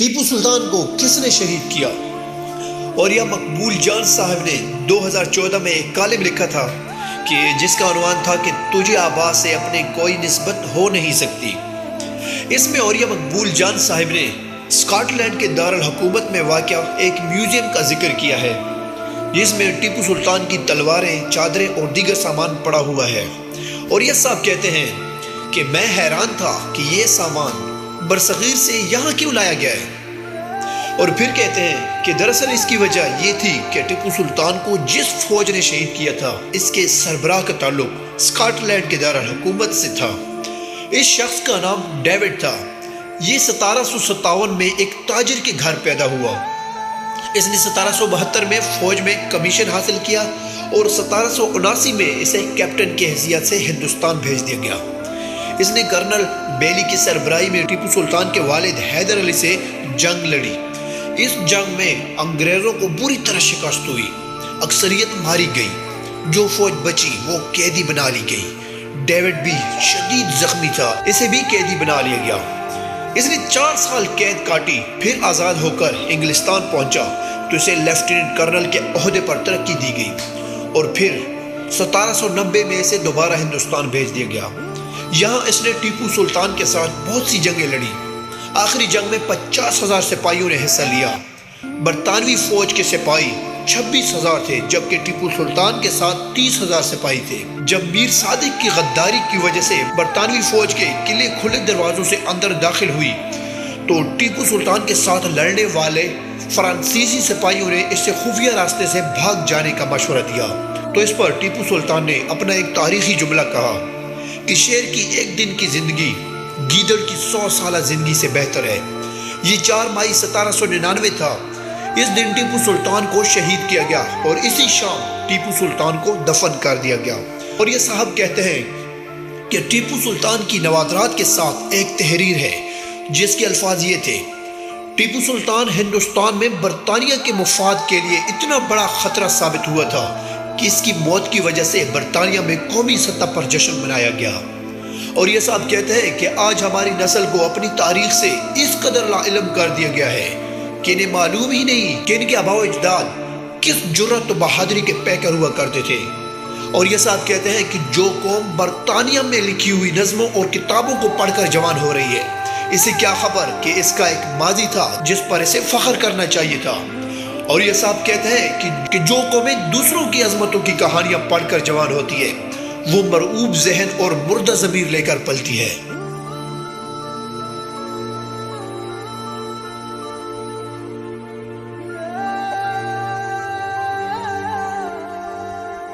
ٹیپو سلطان کو کس نے شہید کیا؟ اور یہ مقبول جان صاحب نے 2014 میں ایک کالم لکھا تھا کہ جس کا عنوان تھا کہ تجھے آبا سے اپنے کوئی نسبت ہو نہیں سکتی۔ اس میں اور یہ مقبول جان صاحب نے اسکاٹ لینڈ کے دارالحکومت میں واقع ایک میوزیم کا ذکر کیا ہے جس میں ٹیپو سلطان کی تلواریں، چادریں اور دیگر سامان پڑا ہوا ہے۔ اور یہ صاحب کہتے ہیں کہ میں حیران تھا کہ یہ سامان برصغیر سے یہاں کیوں لایا گیا ہے، اور پھر کہتے ہیں کہ دراصل اس کی وجہ یہ تھی کہ ٹیپو سلطان کو جس فوج نے شہید کیا تھا اس کے سربراہ کا تعلق اسکاٹ لینڈ کے دارالحکومت سے تھا۔ اس شخص کا نام ڈیوڈ تھا۔ یہ 1757 میں ایک تاجر کے گھر پیدا ہوا۔ اس نے 1772 میں فوج میں کمیشن حاصل کیا اور 1779 میں اسے کیپٹن کی حیثیت سے ہندوستان بھیج دیا گیا۔ اس نے کرنل بیلی کی سربراہی میں ٹیپو سلطان کے والد حیدر علی سے جنگ لڑی۔ اس جنگ میں انگریزوں کو بری طرح شکست ہوئی، اکثریت ماری گئی، جو فوج بچی وہ قیدی بنا لی گئی۔ ڈیوڈ بھی شدید زخمی تھا، اسے بھی قیدی بنا لیا گیا۔ اس نے 4 سال قید کاٹی، پھر آزاد ہو کر انگلستان پہنچا تو اسے لیفٹیننٹ کرنل کے عہدے پر ترقی دی گئی، اور پھر 1790 میں اسے دوبارہ ہندوستان بھیج دیا گیا۔ یہاں اس نے ٹیپو سلطان کے ساتھ بہت سی جنگیں لڑی۔ آخری جنگ میں 50,000 سپاہیوں نے حصہ لیا۔ برطانوی فوج کے سپاہی 26,000 تھے، جبکہ ٹیپو سلطان کے ساتھ 30,000 سپاہی تھے۔ جب میر صادق کی غداری کی وجہ سے برطانوی فوج کے قلعے کھلے دروازوں سے اندر داخل ہوئی تو ٹیپو سلطان کے ساتھ لڑنے والے فرانسیسی سپاہیوں نے اس سے خفیہ راستے سے بھاگ جانے کا مشورہ دیا، تو اس پر ٹیپو سلطان نے اپنا ایک تاریخی جملہ کہا کہ شیر کی 1 دن کی زندگی گیدڑ کی 100 سالہ زندگی سے بہتر ہے۔ یہ 4 مئی 1799 تھا۔ اس دن ٹیپو سلطان کو شہید کیا گیا اور اسی شام ٹیپو سلطان کو دفن کر دیا گیا۔ اور یہ صاحب کہتے ہیں کہ ٹیپو سلطان کی نوادرات کے ساتھ ایک تحریر ہے جس کے الفاظ یہ تھے: ٹیپو سلطان ہندوستان میں برطانیہ کے مفاد کے لیے اتنا بڑا خطرہ ثابت ہوا تھا کہ اس کی موت کی وجہ سے برطانیہ میں قومی سطح پر جشن منایا گیا۔ اور یہ صاحب کہتے ہیں کہ آج ہماری نسل کو اپنی تاریخ سے اس قدر لا علم کر دیا گیا ہے کہ انہیں معلوم ہی نہیں کہ ان کے آباء و اجداد کس جرأت و بہادری کے پیکر ہوا کرتے تھے۔ اور یہ صاحب کہتے ہیں کہ جو قوم برطانیہ میں لکھی ہوئی نظموں اور کتابوں کو پڑھ کر جوان ہو رہی ہے، اسے کیا خبر کہ اس کا ایک ماضی تھا جس پر اسے فخر کرنا چاہیے تھا۔ اور یہ صاحب کہتے ہیں کہ جو قومیں دوسروں کی عظمتوں کی کہانیاں پڑھ کر جوان ہوتی ہے وہ مرعوب ذہن اور مردہ ضمیر لے کر پلتی ہے۔